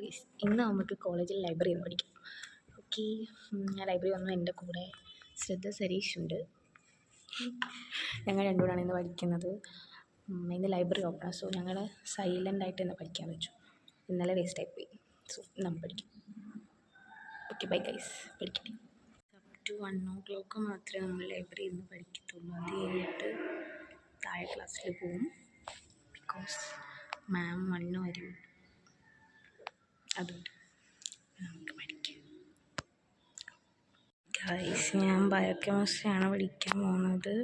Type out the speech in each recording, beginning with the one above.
Guys, ഇന്ന് നമുക്ക് കോളേജിൽ ലൈബ്രറി ഒന്ന് പഠിക്കാം. ഓക്കെ, ലൈബ്രറി വന്നു. എൻ്റെ കൂടെ ശ്രദ്ധ സരീഷ് ഉണ്ട്. ഞങ്ങൾ രണ്ടുകൂടാണ് ഇന്ന് പഠിക്കുന്നത്. ഇന്ന് ലൈബ്രറി ഓപ്പൺ, സോ ഞങ്ങൾ സൈലൻ്റ് ആയിട്ട് ഇന്ന് പഠിക്കാൻ വെച്ചു. ഇന്നലെ വേസ്റ്റ് ആയിപ്പോയി. സോ നമ്മൾ പഠിക്കും. ഓക്കെ, ബൈ ഗൈസ്, പഠിക്കട്ടെ. അപ് ടു 1 o'clock മാത്രമേ നമ്മൾ ലൈബ്രറിയിൽ നിന്ന് പഠിക്കത്തുള്ളൂ. അത് കഴിഞ്ഞിട്ട് താഴെ ക്ലാസ്സിൽ പോവും. ബിക്കോസ് മാം 1 വരും. അതുകൊണ്ട് നമുക്ക് പഠിക്കാം. ഗൈസ്, ഞാൻ ബയോകെമിസ്ട്രിയാണ് പഠിക്കാൻ പോകുന്നത്.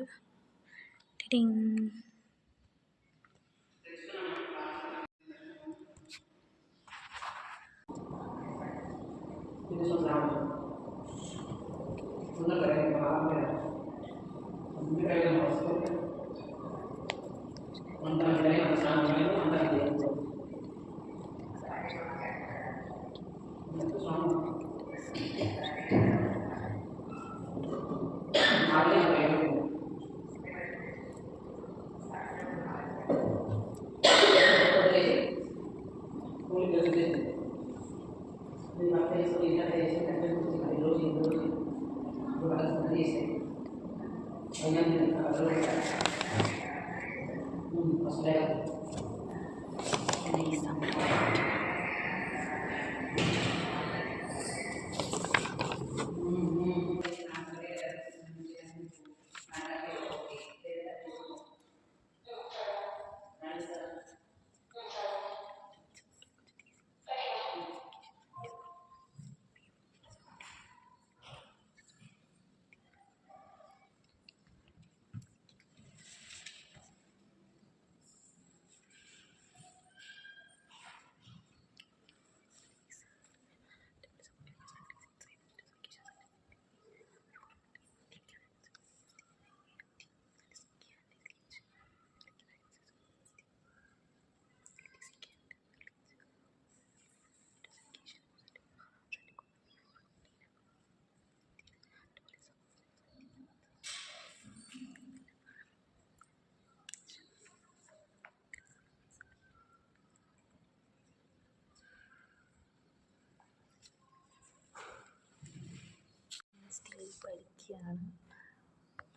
പഠിക്കുകയാണ്.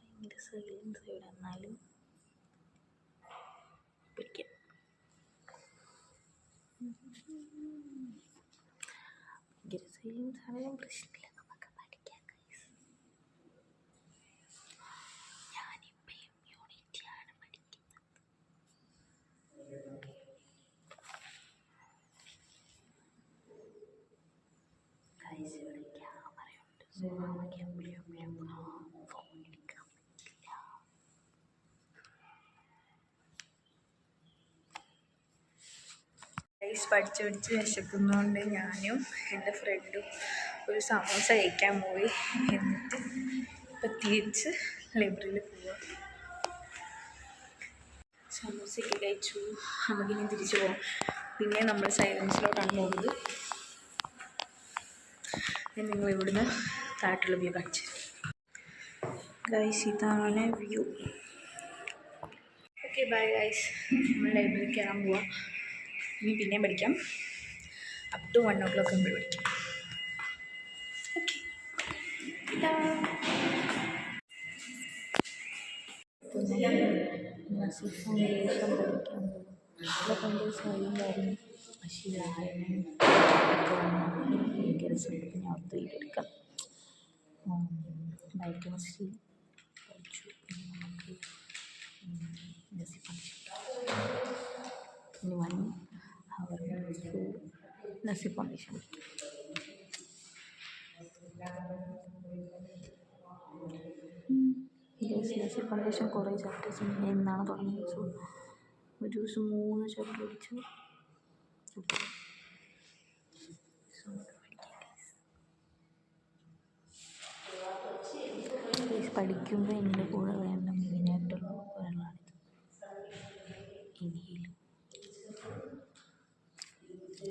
ഭയങ്കര സൈലൻസ് ഇവിടെ, എന്നാലും പഠിക്കാം. ഭയങ്കര സൈലൻസ് ആണെങ്കിലും പ്രശ്നമില്ല, നമുക്ക് പഠിക്കാം. ഞാനിപ്പം യൂണിറ്റിയാണ് പഠിക്കുന്നത്. ഗൈസ്, ഇവിടെ ക്യാമറയുണ്ട്. സോ നമുക്ക് ഫോൺ എടുക്കാൻ പറ്റില്ല. ഗൈസ്, പഠിച്ച് വിശക്കുന്നതുകൊണ്ട് ഞാനും എൻ്റെ ഫ്രണ്ടും ഒരു സമോസ കഴിക്കാൻ പോയി. എന്നിട്ട് ഇപ്പം തിരിച്ച് ലൈബ്രറിയിൽ പോവാം. സമോസയൊക്കെ കഴിച്ചു. നമുക്കിനി തിരിച്ചു പോകാം. പിന്നെ നമ്മൾ സൈലൻസിലോട്ടാണ് പോകുന്നത്. നിങ്ങൾ ഇവിടുന്ന് താഴത്തുള്ള വ്യൂ കാണിച്ചു. ഗൈസ്, ഇതാണ് വ്യൂ. Okay, bye guys. നമ്മൾ ലൈബ്രറിയിൽ കയറാൻ പോവാം. ഇനി പിന്നെയും പഠിക്കാം. അപ് ടു 1 o'clock നമ്മൾ പഠിക്കാം. ഓക്കെ, ഫൗണ്ടേഷൻ പഠിക്കാൻ പോകും. ഭയങ്കര സൈലൻ്റായിരുന്നു. പക്ഷേ ഭയങ്കര രസമുണ്ട്. ഞാൻ ഒത്തിരിയെടുക്കാം. ബയോകെമിസ്ട്രി പഠിച്ചു. പിന്നെ നമുക്ക് ഇനി 1 hour നസി ഫൗണ്ടേഷൻ പഠിക്കും. നസി ഫൗണ്ടേഷൻ കുറേ ചാപ്റ്റേഴ്സ് എന്നാണ് തുടങ്ങിയത്. സോ ഒരു ദിവസം 3 ചാപ്റ്റർ പഠിച്ചു. പഠിക്കുമ്പോൾ എൻ്റെ കൂടെ വേണ്ട മെയിനായിട്ടുള്ള ഒരാളാണിത്. ഇനിയും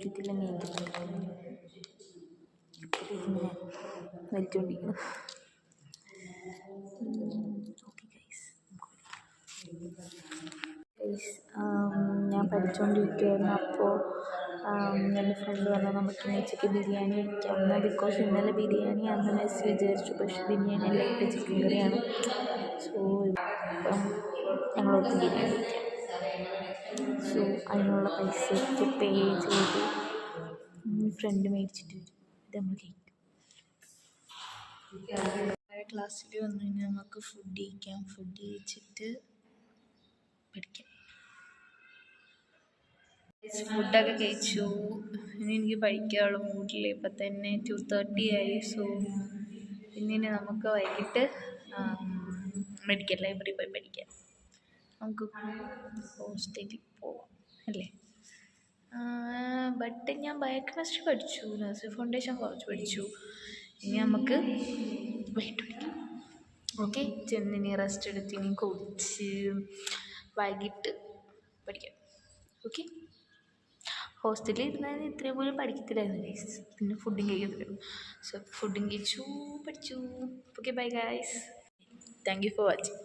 ഇതില്ലെങ്കിൽ എനിക്ക് പറ്റില്ല. ഇങ്ങനെ വലിച്ചുകൊണ്ടിരിക്കണം. ഓക്കെ ഗൈസ്, ഞാൻ പഠിച്ചുകൊണ്ടിരിക്കുകയായിരുന്നു. അപ്പോൾ എൻ്റെ ഫ്രണ്ട് പറഞ്ഞു നമുക്ക് ഇന്ന് ഉച്ചയ്ക്ക് ബിരിയാണി കഴിക്കാം എന്നാൽ ബിക്കോസ് ഇന്നലെ ബിരിയാണി അന്ന് മെസ്സി വിചാരിച്ചു, പക്ഷേ ബിരിയാണി അല്ല ഇട്ട് ചിക്കൻ കറിയാണ്. സോ ഇപ്പം ഞങ്ങളോർത്ത് ബിരിയാണി കഴിക്കാം. സോ അതിനുള്ള പൈസയ്ക്ക് പേ ചെയ്ത് ഫ്രണ്ട് മേടിച്ചിട്ട് വരും, ഇത് നമ്മൾ കഴിക്കും. ക്ലാസ്സിൽ വന്നു കഴിഞ്ഞാൽ നമുക്ക് ഫുഡ് കഴിക്കാം, ഫുഡ് കഴിച്ചിട്ട് പഠിക്കാം. ഫുഡൊക്കെ കഴിച്ചു, ഇനി എനിക്ക് പഠിക്കാനുള്ള മൂഡില്ല. ഇപ്പം തന്നെ 2:30 ആയി. സോ ഇനി നമുക്ക് വൈകിട്ട് മെഡിക്കൽ ലൈബ്രറി പോയി പഠിക്കാം. നമുക്ക് ഹോസ്റ്റലിൽ പോവാം അല്ലേ? ബട്ട് ഞാൻ ബയോകെമിസ്ട്രി പഠിച്ചു, നഴ്സിംഗ് ഫൗണ്ടേഷൻ കുറച്ച് പഠിച്ചു. ഇനി നമുക്ക് വൈകിട്ട് പഠിക്കാം. ഓക്കെ, ചെന്നിനി റെസ്റ്റ് എടുത്ത് ഇനി കുടിച്ച് വൈകിട്ട് പഠിക്കാം. ഓക്കെ, ഹോസ്റ്റലിൽ ഇരുന്നാൽ ഇത്രയും പോലും പഠിക്കത്തില്ലായിരുന്നു ഗൈസ്. പിന്നെ ഫുഡും കഴിക്കത്തില്ലായിരുന്നു. സോ ഫുഡും കഴിച്ചു, പഠിച്ചു. Okay, bye guys, thank you for watching.